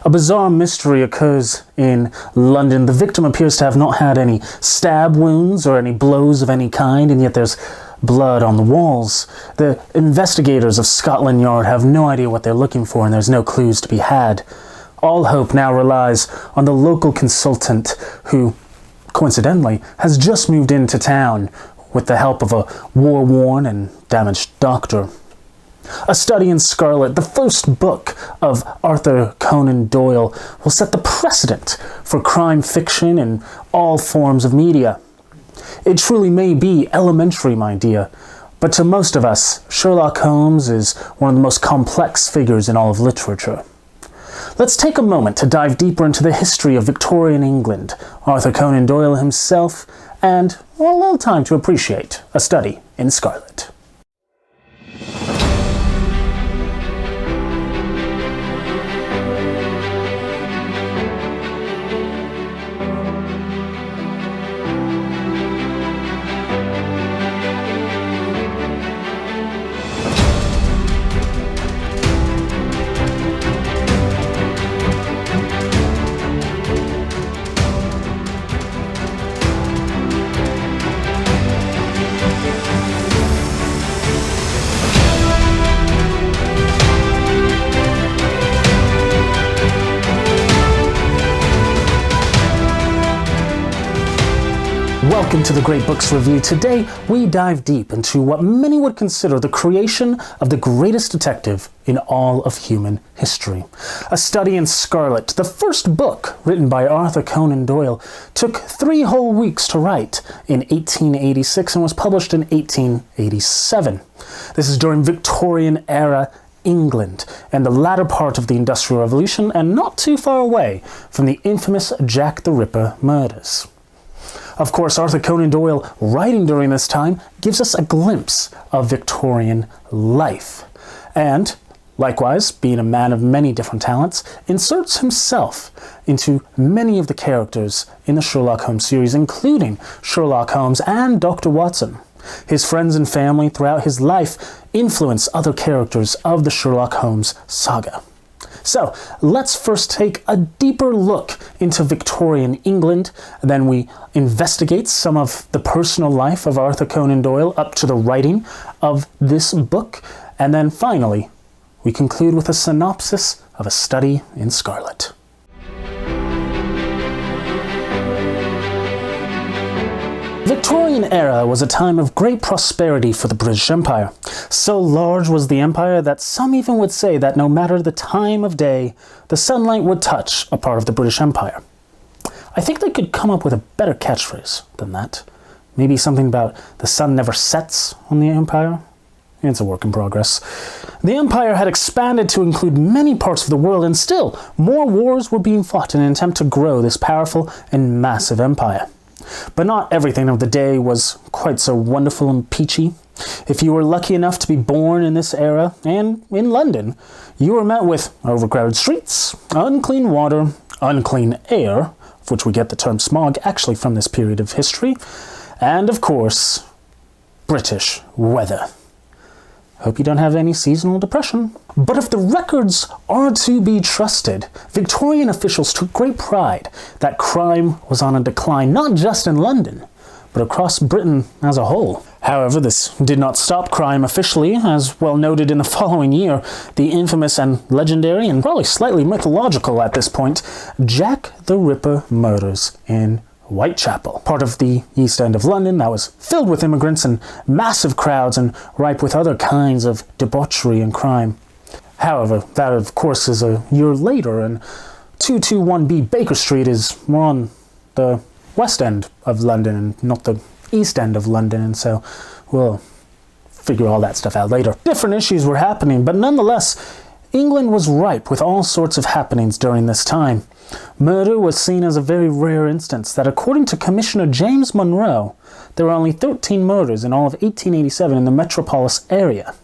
A bizarre mystery occurs in London. The victim appears to have not had any stab wounds or any blows of any kind, and yet there's blood on the walls. The investigators of Scotland Yard have no idea what they're looking for, and there's no clues to be had. All hope now relies on the local consultant who, coincidentally, has just moved into town with the help of a war-worn and damaged doctor. A Study in Scarlet, the first book of Arthur Conan Doyle, will set the precedent for crime fiction in all forms of media. It truly may be elementary, my dear, but to most of us, Sherlock Holmes is one of the most complex figures in all of literature. Let's take a moment to dive deeper into the history of Victorian England, Arthur Conan Doyle himself, and a little time to appreciate A Study in Scarlet. Welcome to the Great Books Review. Today, we dive deep into what many would consider the creation of the greatest detective in all of human history. A Study in Scarlet, the first book written by Arthur Conan Doyle, took 3 whole weeks to write in 1886 and was published in 1887. This is during Victorian era England and the latter part of the Industrial Revolution, and not too far away from the infamous Jack the Ripper murders. Of course, Arthur Conan Doyle, writing during this time, gives us a glimpse of Victorian life. And, likewise, being a man of many different talents, inserts himself into many of the characters in the Sherlock Holmes series, including Sherlock Holmes and Dr. Watson. His friends and family throughout his life influence other characters of the Sherlock Holmes saga. So, let's first take a deeper look into Victorian England, then we investigate some of the personal life of Arthur Conan Doyle up to the writing of this book, and then finally, we conclude with a synopsis of A Study in Scarlet. Victorian era was a time of great prosperity for the British Empire. So large was the empire that some even would say that no matter the time of day, the sunlight would touch a part of the British Empire. I think they could come up with a better catchphrase than that. Maybe something about the sun never sets on the empire? It's a work in progress. The empire had expanded to include many parts of the world, and still more wars were being fought in an attempt to grow this powerful and massive empire. But not everything of the day was quite so wonderful and peachy. If you were lucky enough to be born in this era, and in London, you were met with overcrowded streets, unclean water, unclean air, of which we get the term smog actually from this period of history, and of course, British weather. Hope you don't have any seasonal depression. But if the records are to be trusted, Victorian officials took great pride that crime was on a decline, not just in London, but across Britain as a whole. However, this did not stop crime officially, as well noted in the following year, the infamous and legendary, and probably slightly mythological at this point, Jack the Ripper murders in Whitechapel, part of the East End of London that was filled with immigrants and massive crowds and ripe with other kinds of debauchery and crime. However, that of course is a year later, and 221B Baker Street is more on the West End of London and not the East End of London, and so we'll figure all that stuff out later. Different issues were happening, but nonetheless, England was ripe with all sorts of happenings during this time. Murder was seen as a very rare instance that, according to Commissioner James Monroe, there were only 13 murders in all of 1887 in the metropolis area.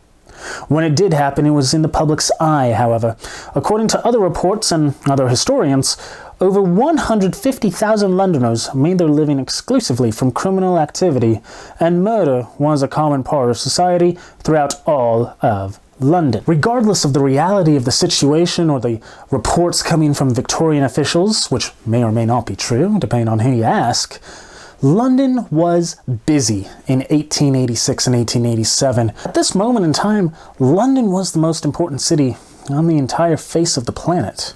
When it did happen, it was in the public's eye, however. According to other reports and other historians, over 150,000 Londoners made their living exclusively from criminal activity, and murder was a common part of society throughout all of London. Regardless of the reality of the situation or the reports coming from Victorian officials, which may or may not be true, depending on who you ask, London was busy in 1886 and 1887. At this moment in time, London was the most important city on the entire face of the planet.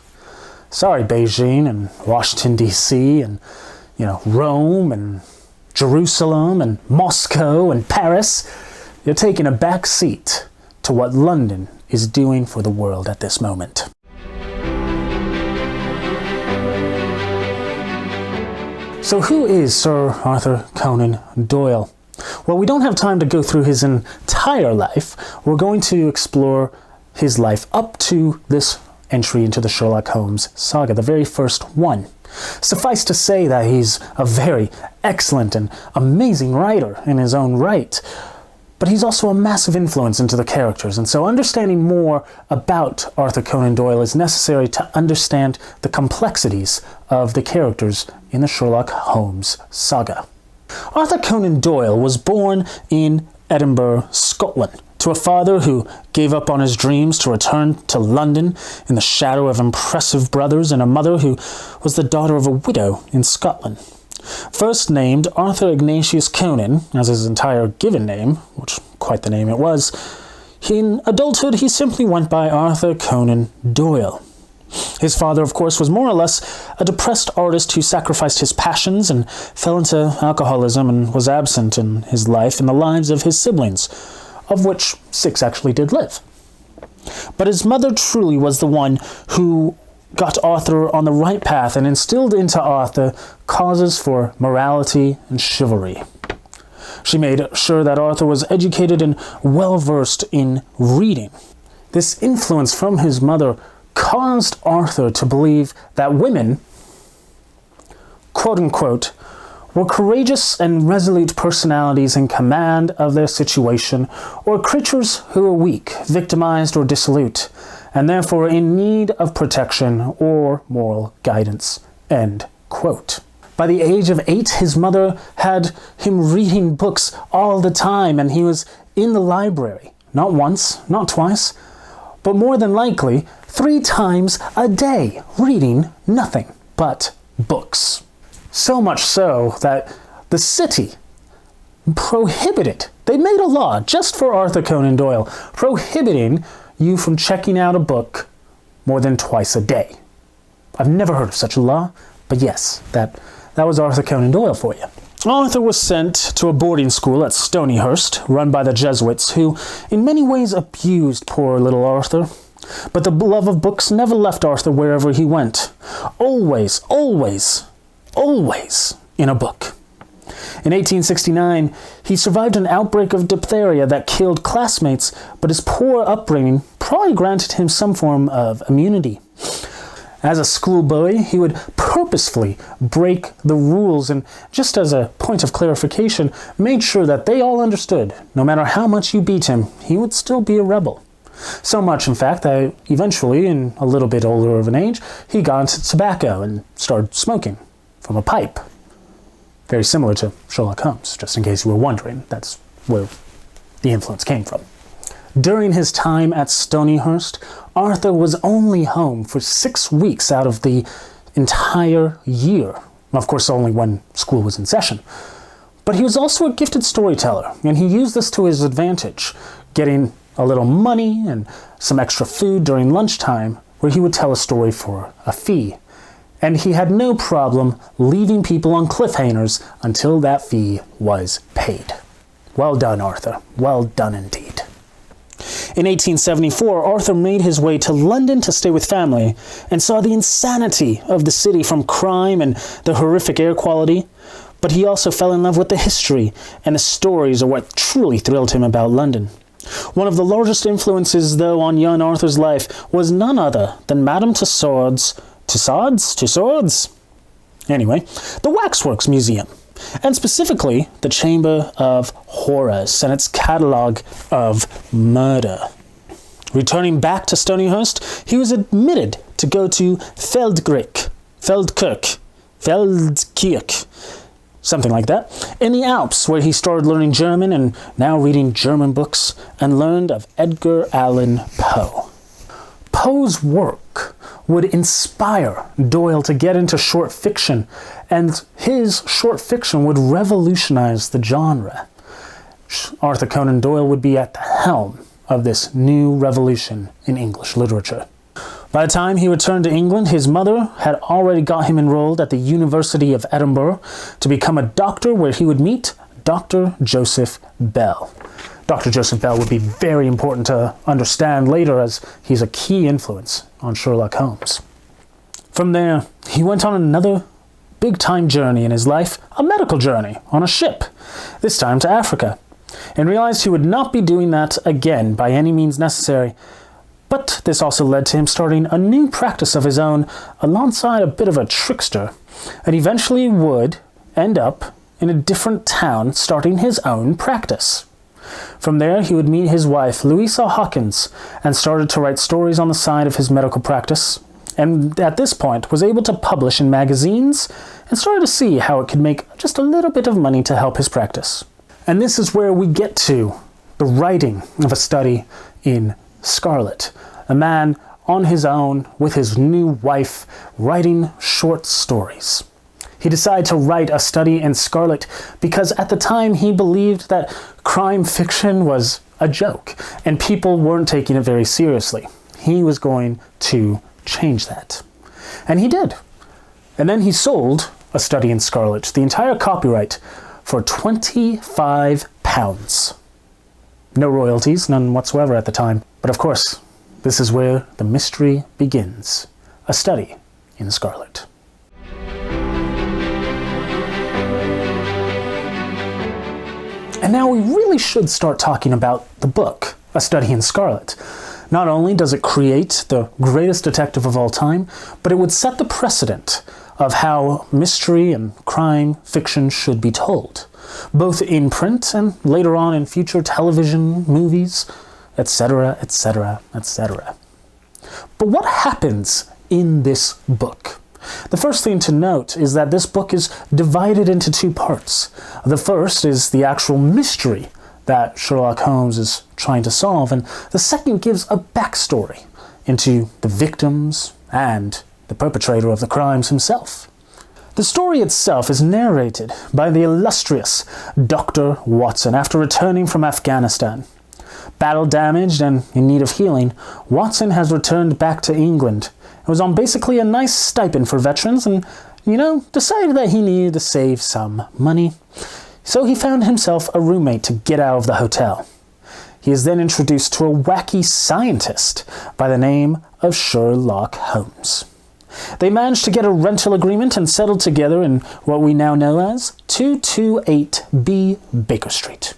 Sorry, Beijing and Washington, D.C. and, Rome and Jerusalem and Moscow and Paris. You're taking a back seat to what London is doing for the world at this moment. So who is Sir Arthur Conan Doyle? Well, we don't have time to go through his entire life. We're going to explore his life up to this entry into the Sherlock Holmes saga, the very first one. Suffice to say that he's a very excellent and amazing writer in his own right, but he's also a massive influence into the characters, and so understanding more about Arthur Conan Doyle is necessary to understand the complexities of the characters in the Sherlock Holmes saga. Arthur Conan Doyle was born in Edinburgh, Scotland, to a father who gave up on his dreams to return to London in the shadow of impressive brothers, and a mother who was the daughter of a widow in Scotland. First named Arthur Ignatius Conan, as his entire given name, which quite the name it was, in adulthood he simply went by Arthur Conan Doyle. His father, of course, was more or less a depressed artist who sacrificed his passions and fell into alcoholism and was absent in his life and the lives of his siblings, of which 6 actually did live. But his mother truly was the one who got Arthur on the right path and instilled into Arthur causes for morality and chivalry. She made sure that Arthur was educated and well-versed in reading. This influence from his mother caused Arthur to believe that women, quote-unquote, were courageous and resolute personalities in command of their situation, or creatures who were weak, victimized, or dissolute, and therefore in need of protection or moral guidance, end quote. By the age of 8, his mother had him reading books all the time, and he was in the library, not once, not twice, but more than likely 3 times a day, reading nothing but books. So much so that the city prohibited, they made a law just for Arthur Conan Doyle, prohibiting you from checking out a book more than twice a day. I've never heard of such a law, but yes, that was Arthur Conan Doyle for you. Arthur was sent to a boarding school at Stonyhurst, run by the Jesuits, who in many ways abused poor little Arthur. But the love of books never left Arthur wherever he went. Always, always, always in a book. In 1869, he survived an outbreak of diphtheria that killed classmates, but his poor upbringing probably granted him some form of immunity. As a schoolboy, he would purposefully break the rules and, just as a point of clarification, made sure that they all understood, no matter how much you beat him, he would still be a rebel. So much, in fact, that eventually, in a little bit older of an age, he got into tobacco and started smoking from a pipe. Very similar to Sherlock Holmes, just in case you were wondering. That's where the influence came from. During his time at Stonyhurst, Arthur was only home for 6 weeks out of the entire year. Of course, only when school was in session. But he was also a gifted storyteller, and he used this to his advantage, getting a little money and some extra food during lunchtime, where he would tell a story for a fee. And he had no problem leaving people on cliffhangers until that fee was paid. Well done, Arthur. Well done indeed. In 1874, Arthur made his way to London to stay with family and saw the insanity of the city from crime and the horrific air quality. But he also fell in love with the history, and the stories are what truly thrilled him about London. One of the largest influences, though, on young Arthur's life was none other than Madame Tussauds' Anyway, the Waxworks Museum, and specifically the Chamber of Horrors and its catalogue of murder. Returning back to Stonyhurst, he was admitted to go to Feldkirk, something like that, in the Alps, where he started learning German and now reading German books, and learned of Edgar Allan Poe. Poe's work would inspire Doyle to get into short fiction, and his short fiction would revolutionize the genre. Arthur Conan Doyle would be at the helm of this new revolution in English literature. By the time he returned to England, his mother had already got him enrolled at the University of Edinburgh to become a doctor, where he would meet Dr. Joseph Bell. Dr. Joseph Bell would be very important to understand later, as he's a key influence on Sherlock Holmes. From there, he went on another big-time journey in his life, a medical journey on a ship, this time to Africa, and realized he would not be doing that again by any means necessary. But this also led to him starting a new practice of his own, alongside a bit of a trickster, and eventually would end up in a different town starting his own practice. From there, he would meet his wife, Louisa Hawkins, and started to write stories on the side of his medical practice, and at this point was able to publish in magazines and started to see how it could make just a little bit of money to help his practice. And this is where we get to the writing of a study in Scarlet, a man on his own with his new wife writing short stories. He decided to write a study in Scarlet because at the time he believed that crime fiction was a joke and people weren't taking it very seriously. He was going to change that. And he did. And then he sold A Study in Scarlet, the entire copyright, for £25. No royalties, none whatsoever at the time. But of course, this is where the mystery begins. A Study in Scarlet. And now we really should start talking about the book, A Study in Scarlet. Not only does it create the greatest detective of all time, but it would set the precedent of how mystery and crime fiction should be told, both in print and later on in future television, movies, etc., etc., etc. But what happens in this book? The first thing to note is that this book is divided into two parts. The first is the actual mystery that Sherlock Holmes is trying to solve, and the second gives a backstory into the victims and the perpetrator of the crimes himself. The story itself is narrated by the illustrious Dr. Watson after returning from Afghanistan. Battle damaged and in need of healing, Watson has returned back to England. It was on basically a nice stipend for veterans and, decided that he needed to save some money. So he found himself a roommate to get out of the hotel. He is then introduced to a wacky scientist by the name of Sherlock Holmes. They managed to get a rental agreement and settled together in what we now know as 228B Baker Street,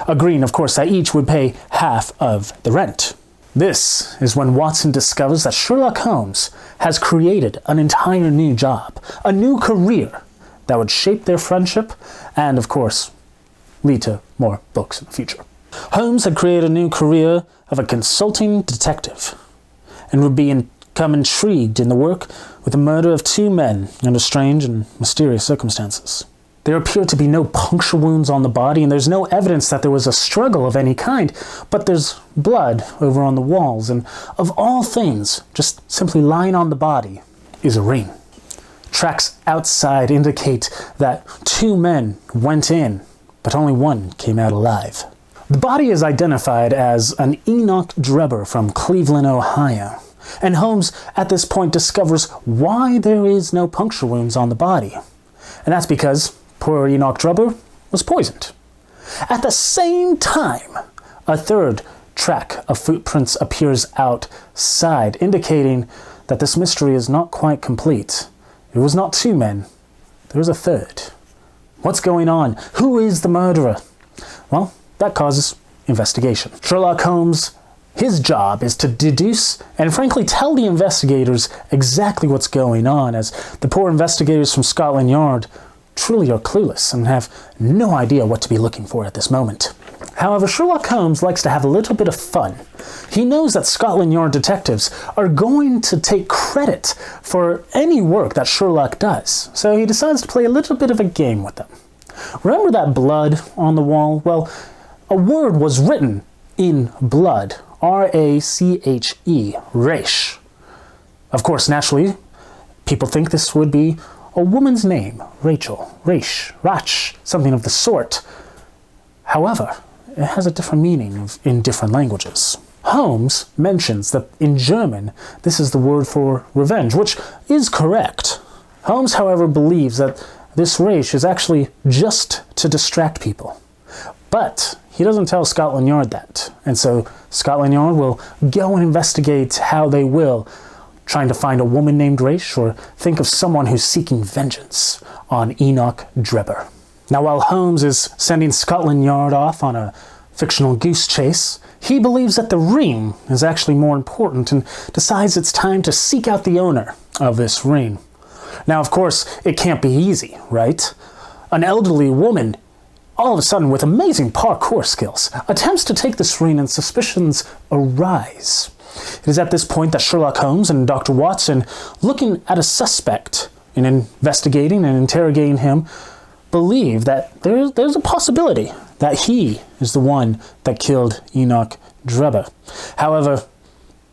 agreeing, of course, that each would pay half of the rent. This is when Watson discovers that Sherlock Holmes has created an entire new job, a new career that would shape their friendship and, of course, lead to more books in the future. Holmes had created a new career of a consulting detective and would become intrigued in the work with the murder of two men under strange and mysterious circumstances. There appear to be no puncture wounds on the body, and there's no evidence that there was a struggle of any kind, but there's blood over on the walls, and of all things, just simply lying on the body is a ring. Tracks outside indicate that two men went in, but only one came out alive. The body is identified as an Enoch Drebber from Cleveland, Ohio, and Holmes at this point discovers why there is no puncture wounds on the body. And that's because poor Enoch Drebber was poisoned. At the same time, a third track of footprints appears outside, indicating that this mystery is not quite complete. It was not two men, there was a third. What's going on? Who is the murderer? Well, that causes investigation. Sherlock Holmes, his job is to deduce and frankly tell the investigators exactly what's going on, as the poor investigators from Scotland Yard truly are clueless and have no idea what to be looking for at this moment. However, Sherlock Holmes likes to have a little bit of fun. He knows that Scotland Yard detectives are going to take credit for any work that Sherlock does, so he decides to play a little bit of a game with them. Remember that blood on the wall? Well, a word was written in blood. R-A-C-H-E, Raish. Of course, naturally, people think this would be a woman's name, Rachel, Raish, Rach, something of the sort. However, it has a different meaning in different languages. Holmes mentions that in German, this is the word for revenge, which is correct. Holmes, however, believes that this Raish is actually just to distract people. But he doesn't tell Scotland Yard that. And so Scotland Yard will go and investigate how they will, trying to find a woman named Raish or think of someone who's seeking vengeance on Enoch Drebber. Now, while Holmes is sending Scotland Yard off on a fictional goose chase, he believes that the ring is actually more important and decides it's time to seek out the owner of this ring. Now, of course, it can't be easy, right? An elderly woman, all of a sudden with amazing parkour skills, attempts to take this ring and suspicions arise. It is at this point that Sherlock Holmes and Dr. Watson, looking at a suspect and investigating and interrogating him, believe that there's a possibility that he is the one that killed Enoch Drebber. However,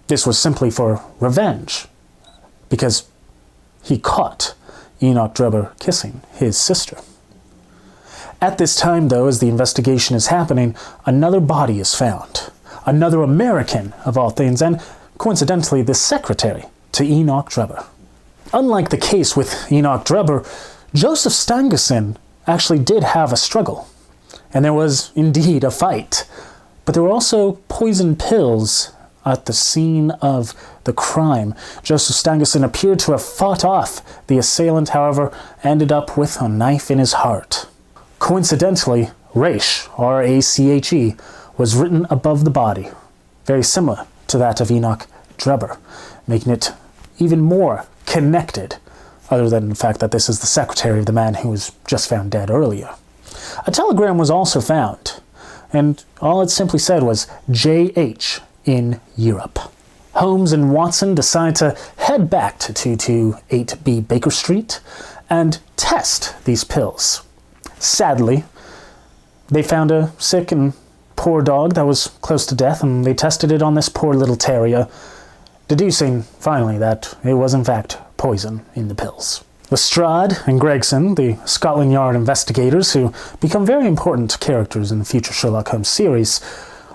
this was simply for revenge, because he caught Enoch Drebber kissing his sister. At this time, though, as the investigation is happening, another body is found. Another American, of all things, and coincidentally the secretary to Enoch Drebber. Unlike the case with Enoch Drebber, Joseph Stangerson actually did have a struggle. And there was indeed a fight. But there were also poison pills at the scene of the crime. Joseph Stangerson appeared to have fought off the assailant, however, ended up with a knife in his heart. Coincidentally, Raish, R-A-C-H-E, was written above the body, very similar to that of Enoch Drebber, making it even more connected, other than the fact that this is the secretary of the man who was just found dead earlier. A telegram was also found, and all it simply said was J.H. in Europe. Holmes and Watson decide to head back to 228B Baker Street and test these pills. Sadly, they found a sick and poor dog that was close to death, and they tested it on this poor little terrier, deducing finally that it was in fact poison in the pills. Lestrade and Gregson, the Scotland Yard investigators who become very important characters in the future Sherlock Holmes series,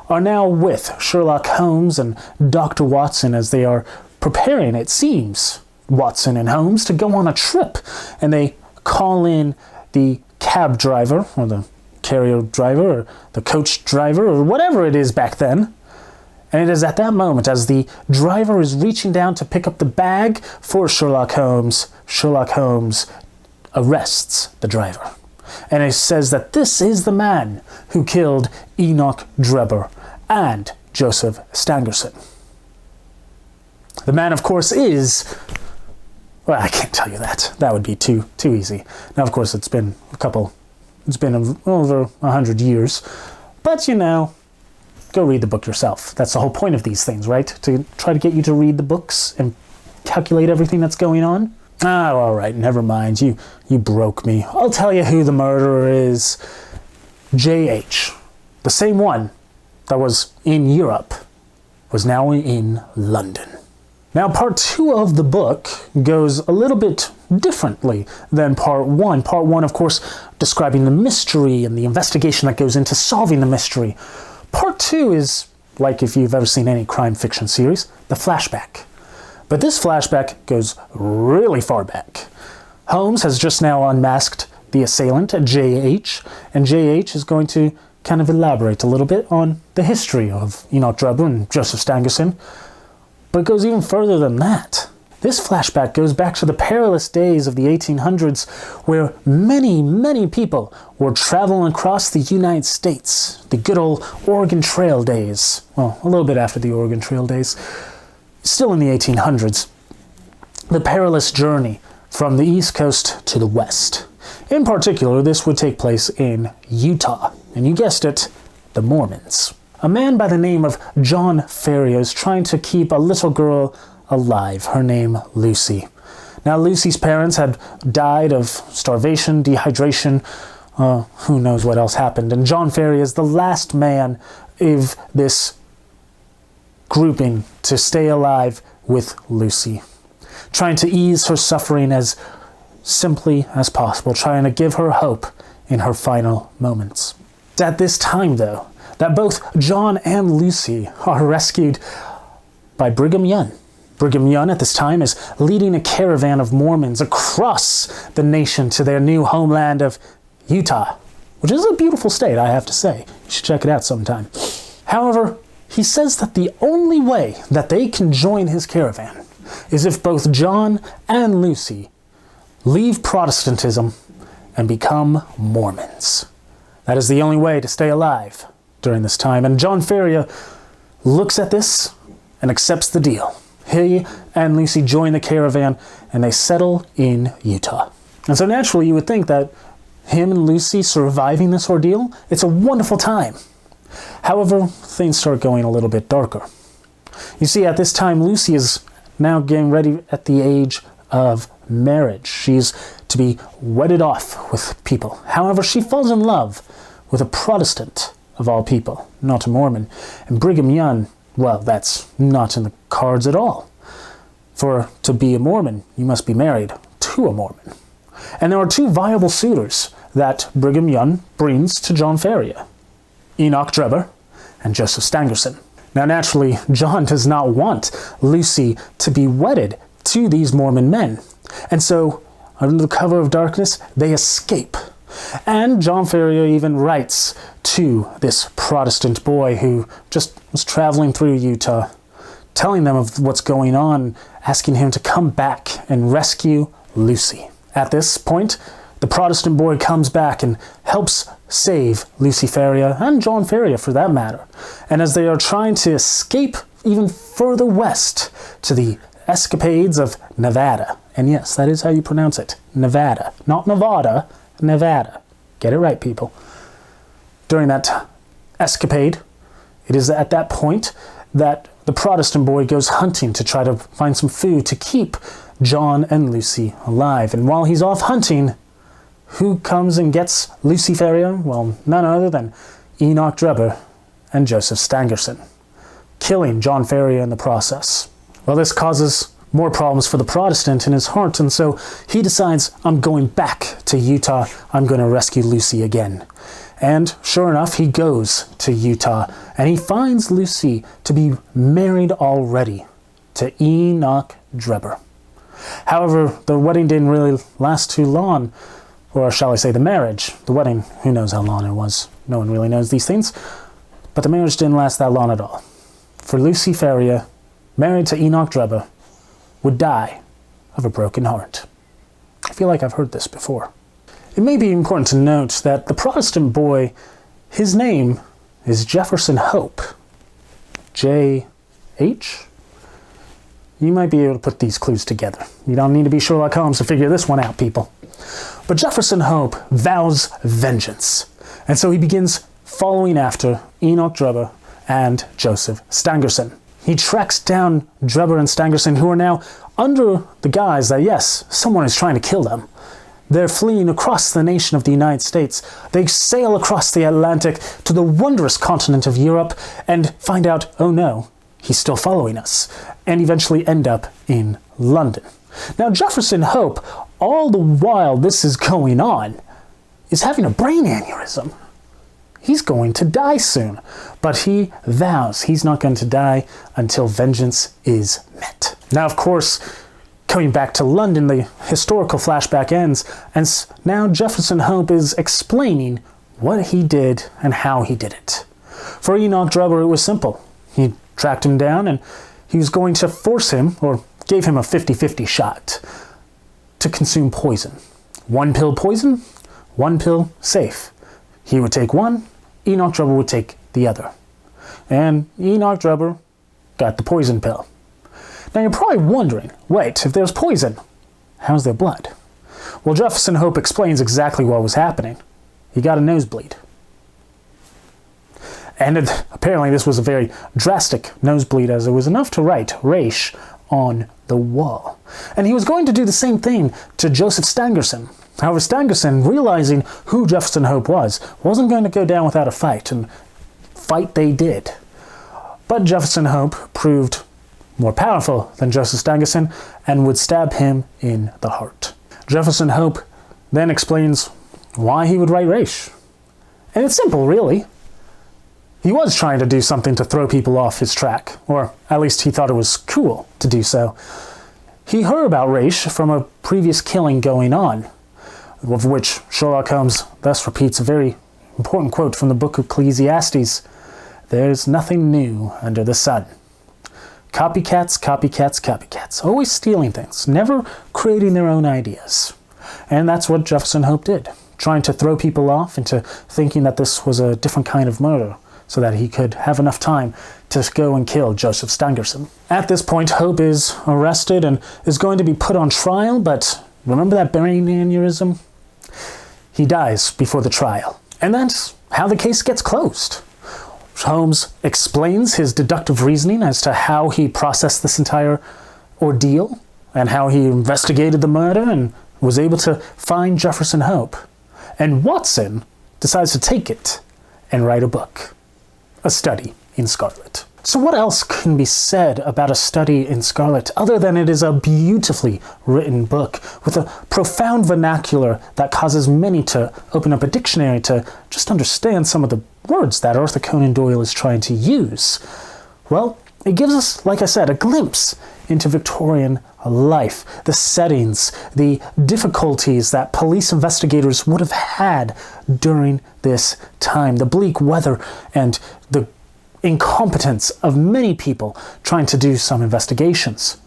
are now with Sherlock Holmes and Dr. Watson as they are preparing, it seems, Watson and Holmes to go on a trip, and they call in the cab driver, or the carrier driver, or the coach driver, or whatever it is back then. And it is at that moment, as the driver is reaching down to pick up the bag for Sherlock Holmes arrests the driver. And it says that this is the man who killed Enoch Drebber and Joseph Stangerson. The man, of course, is... Well, I can't tell you that. That would be too easy. Now, of course, it's been over 100 years. But, go read the book yourself. That's the whole point of these things, right? To try to get you to read the books and calculate everything that's going on. Oh, all right, never mind. You broke me. I'll tell you who the murderer is. J.H., the same one that was in Europe, was now in London. Now, part 2 of the book goes a little bit differently than part 1. Part 1, of course, describing the mystery and the investigation that goes into solving the mystery. Part 2 is, like if you've ever seen any crime fiction series, the flashback. But this flashback goes really far back. Holmes has just now unmasked the assailant, J.H., and J.H. is going to kind of elaborate a little bit on the history of Enoch Drebber and Joseph Stangerson. But it goes even further than that. This flashback goes back to the perilous days of the 1800s, where many, many people were traveling across the United States. The good old Oregon Trail days. Well, a little bit after the Oregon Trail days. Still in the 1800s. The perilous journey from the East Coast to the West. In particular, this would take place in Utah. And you guessed it, the Mormons. A man by the name of John Ferrier is trying to keep a little girl alive, her name Lucy. Now, Lucy's parents had died of starvation, dehydration, who knows what else happened. And John Ferrier is the last man of this grouping to stay alive with Lucy, trying to ease her suffering as simply as possible, trying to give her hope in her final moments. It's at this time, though, that both John and Lucy are rescued by Brigham Young. Brigham Young at this time is leading a caravan of Mormons across the nation to their new homeland of Utah, which is a beautiful state, I have to say. You should check it out sometime. However, he says that the only way that they can join his caravan is if both John and Lucy leave Protestantism and become Mormons. That is the only way to stay alive during this time. And John Ferrier looks at this and accepts the deal. He and Lucy join the caravan and they settle in Utah. And so naturally you would think that him and Lucy surviving this ordeal, it's a wonderful time. However, things start going a little bit darker. You see, at this time, Lucy is now getting ready at the age of marriage. She's to be wedded off with people. However, she falls in love with a Protestant, of all people, not a Mormon. And Brigham Young, well, that's not in the cards at all. For to be a Mormon, you must be married to a Mormon. And there are two viable suitors that Brigham Young brings to John Ferrier: Enoch Drebber and Joseph Stangerson. Now naturally, John does not want Lucy to be wedded to these Mormon men. And so, under the cover of darkness, they escape. And John Ferrier even writes to this Protestant boy who just was traveling through Utah, telling them of what's going on, asking him to come back and rescue Lucy. At this point, the Protestant boy comes back and helps save Lucy Ferrier, and John Ferrier for that matter. And as they are trying to escape even further west to the escapades of Nevada, and yes, that is how you pronounce it, Nevada, not Nevada, Nevada. Get it right, people. During that escapade, it is at that point that the Protestant boy goes hunting to try to find some food to keep John and Lucy alive. And while he's off hunting, who comes and gets Lucy Ferrier? Well, none other than Enoch Drebber and Joseph Stangerson, killing John Ferrier in the process. Well, this causes more problems for the Protestant in his heart, and so he decides, I'm going back to Utah, I'm going to rescue Lucy again. And sure enough, he goes to Utah, and he finds Lucy to be married already to Enoch Drebber. However, the wedding didn't really last too long, or shall I say the marriage. The wedding, who knows how long it was. No one really knows these things. But the marriage didn't last that long at all. For Lucy Ferrier, married to Enoch Drebber, would die of a broken heart. I feel like I've heard this before. It may be important to note that the Protestant boy, his name is Jefferson Hope. J-H? You might be able to put these clues together. You don't need to be Sherlock Holmes to figure this one out, people. But Jefferson Hope vows vengeance. And so he begins following after Enoch Drebber and Joseph Stangerson. He tracks down Drebber and Stangerson, who are now under the guise that, yes, someone is trying to kill them. They're fleeing across the nation of the United States. They sail across the Atlantic to the wondrous continent of Europe and find out, oh no, he's still following us, and eventually end up in London. Now, Jefferson Hope, all the while this is going on, is having a brain aneurysm. He's going to die soon, but he vows he's not going to die until vengeance is met. Now, of course, coming back to London, the historical flashback ends, and now Jefferson Hope is explaining what he did and how he did it. For Enoch Drebber, it was simple. He tracked him down, and he was going to force him, or gave him a 50-50 shot, to consume poison. One pill poison, one pill safe. He would take one, Enoch Drebber would take the other. And Enoch Drebber got the poison pill. Now you're probably wondering, wait, if there's poison, how's there blood? Well, Jefferson Hope explains exactly what was happening. He got a nosebleed. And apparently this was a very drastic nosebleed, as it was enough to write Raish on the wall. And he was going to do the same thing to Joseph Stangerson. However, Stangerson, realizing who Jefferson Hope was, wasn't going to go down without a fight, and fight they did. But Jefferson Hope proved more powerful than Joseph Stangerson and would stab him in the heart. Jefferson Hope then explains why he would write Rache. And it's simple, really. He was trying to do something to throw people off his track, or at least he thought it was cool to do so. He heard about Rache from a previous killing going on, of which Sherlock Holmes thus repeats a very important quote from the book of Ecclesiastes: "There's nothing new under the sun." Copycats, copycats, copycats. Always stealing things, never creating their own ideas. And that's what Jefferson Hope did, trying to throw people off into thinking that this was a different kind of murder, so that he could have enough time to go and kill Joseph Stangerson. At this point, Hope is arrested and is going to be put on trial, but remember that brain aneurysm? He dies before the trial. And that's how the case gets closed. Holmes explains his deductive reasoning as to how he processed this entire ordeal and how he investigated the murder and was able to find Jefferson Hope. And Watson decides to take it and write a book, A Study in Scarlet. So what else can be said about A Study in Scarlet other than it is a beautifully written book with a profound vernacular that causes many to open up a dictionary to just understand some of the words that Arthur Conan Doyle is trying to use? Well, it gives us, like I said, a glimpse into Victorian life, the settings, the difficulties that police investigators would have had during this time, the bleak weather and the incompetence of many people trying to do some investigations.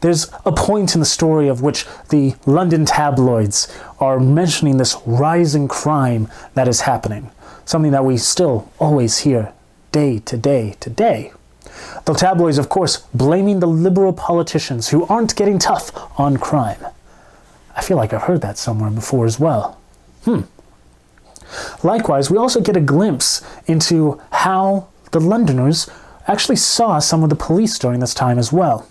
There's a point in the story of which the London tabloids are mentioning this rising crime that is happening, something that we still always hear day to day to day. The tabloids, of course, blaming the liberal politicians who aren't getting tough on crime. I feel like I've heard that somewhere before as well. Likewise, we also get a glimpse into how the Londoners actually saw some of the police during this time as well.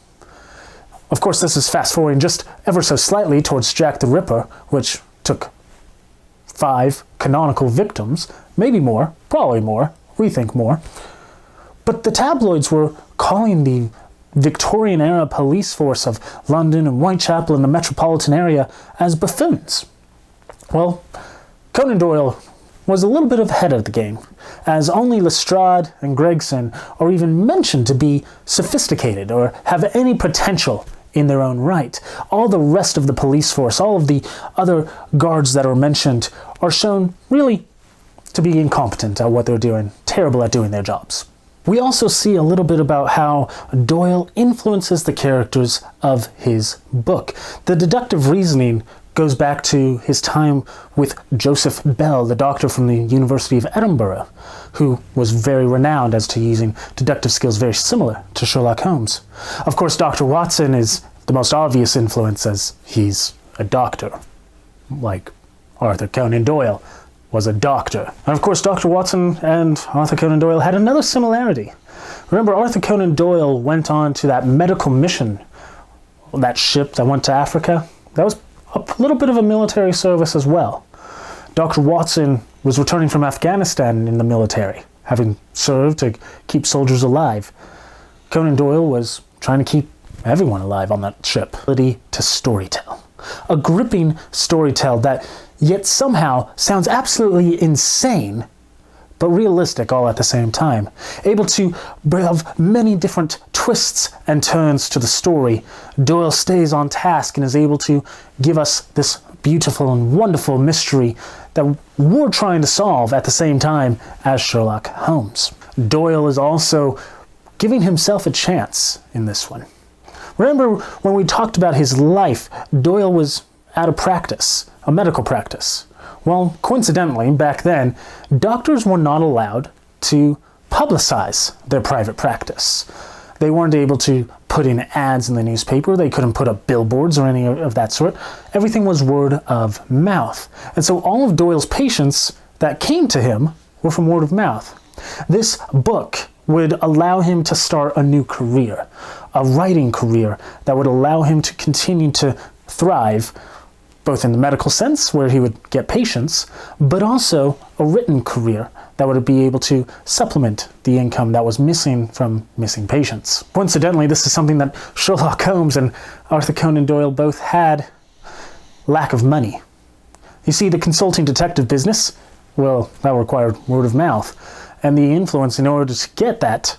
Of course, this is fast-forwarding just ever so slightly towards Jack the Ripper, which took 5 canonical victims, maybe more, probably more, we think more. But the tabloids were calling the Victorian-era police force of London and Whitechapel and the metropolitan area as buffoons. Well, Conan Doyle was a little bit ahead of the game, as only Lestrade and Gregson are even mentioned to be sophisticated or have any potential in their own right. All the rest of the police force, all of the other guards that are mentioned, are shown really to be incompetent at what they're doing, terrible at doing their jobs. We also see a little bit about how Doyle influences the characters of his book. The deductive reasoning goes back to his time with Joseph Bell, the doctor from the University of Edinburgh, who was very renowned as to using deductive skills very similar to Sherlock Holmes. Of course, Dr. Watson is the most obvious influence as he's a doctor, like Arthur Conan Doyle was a doctor. And of course, Dr. Watson and Arthur Conan Doyle had another similarity. Remember, Arthur Conan Doyle went on to that medical mission, that ship that went to Africa. That was a little bit of a military service as well. Dr. Watson was returning from Afghanistan in the military, having served to keep soldiers alive. Conan Doyle was trying to keep everyone alive on that ship. Ability to storytell. A gripping storytell that yet somehow sounds absolutely insane, but realistic all at the same time. Able to have many different twists and turns to the story. Doyle stays on task and is able to give us this beautiful and wonderful mystery that we're trying to solve at the same time as Sherlock Holmes. Doyle is also giving himself a chance in this one. Remember when we talked about his life, Doyle was out of practice, a medical practice. Well, coincidentally, back then, doctors were not allowed to publicize their private practice. They weren't able to put in ads in the newspaper. They couldn't put up billboards or any of that sort. Everything was word of mouth. And so all of Doyle's patients that came to him were from word of mouth. This book would allow him to start a new career, a writing career that would allow him to continue to thrive both in the medical sense, where he would get patients, but also a written career that would be able to supplement the income that was missing from missing patients. Coincidentally, this is something that Sherlock Holmes and Arthur Conan Doyle both had: lack of money. You see, the consulting detective business, well, that required word of mouth, and the influence in order to get that,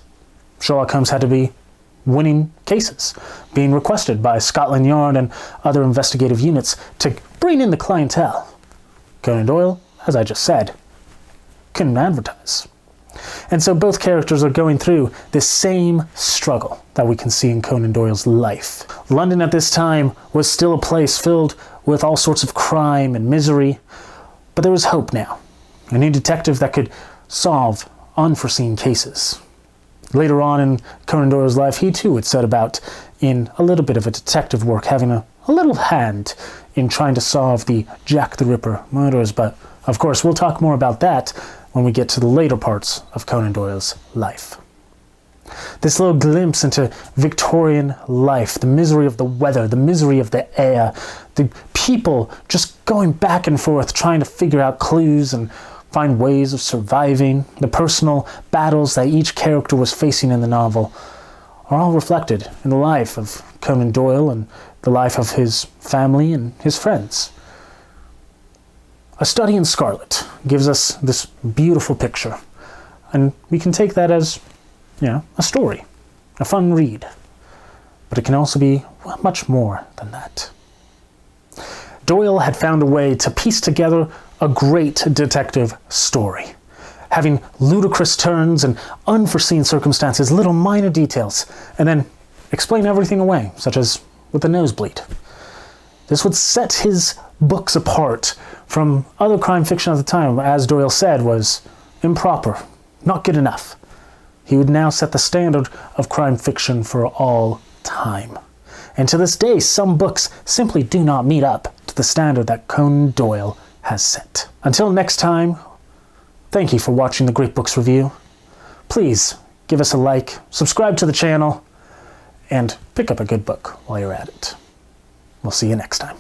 Sherlock Holmes had to be winning cases, being requested by Scotland Yard and other investigative units to bring in the clientele. Conan Doyle, as I just said, couldn't advertise. And so both characters are going through this same struggle that we can see in Conan Doyle's life. London at this time was still a place filled with all sorts of crime and misery, but there was hope now. A new detective that could solve unforeseen cases. Later on in Conan Doyle's life, he too would set about in a little bit of a detective work, having a little hand in trying to solve the Jack the Ripper murders, but of course we'll talk more about that when we get to the later parts of Conan Doyle's life. This little glimpse into Victorian life, the misery of the weather, the misery of the air, the people just going back and forth trying to figure out clues and find ways of surviving, the personal battles that each character was facing in the novel, are all reflected in the life of Conan Doyle and the life of his family and his friends. A Study in Scarlet gives us this beautiful picture, and we can take that as, a story, a fun read. But it can also be much more than that. Doyle had found a way to piece together a great detective story, having ludicrous turns and unforeseen circumstances, little minor details, and then explain everything away, such as with the nosebleed. This would set his books apart from other crime fiction at the time, as Doyle said, was improper, not good enough. He would now set the standard of crime fiction for all time. And to this day, some books simply do not meet up to the standard that Conan Doyle has set. Until next time, thank you for watching the Great Books Review. Please give us a like, subscribe to the channel, and pick up a good book while you're at it. We'll see you next time.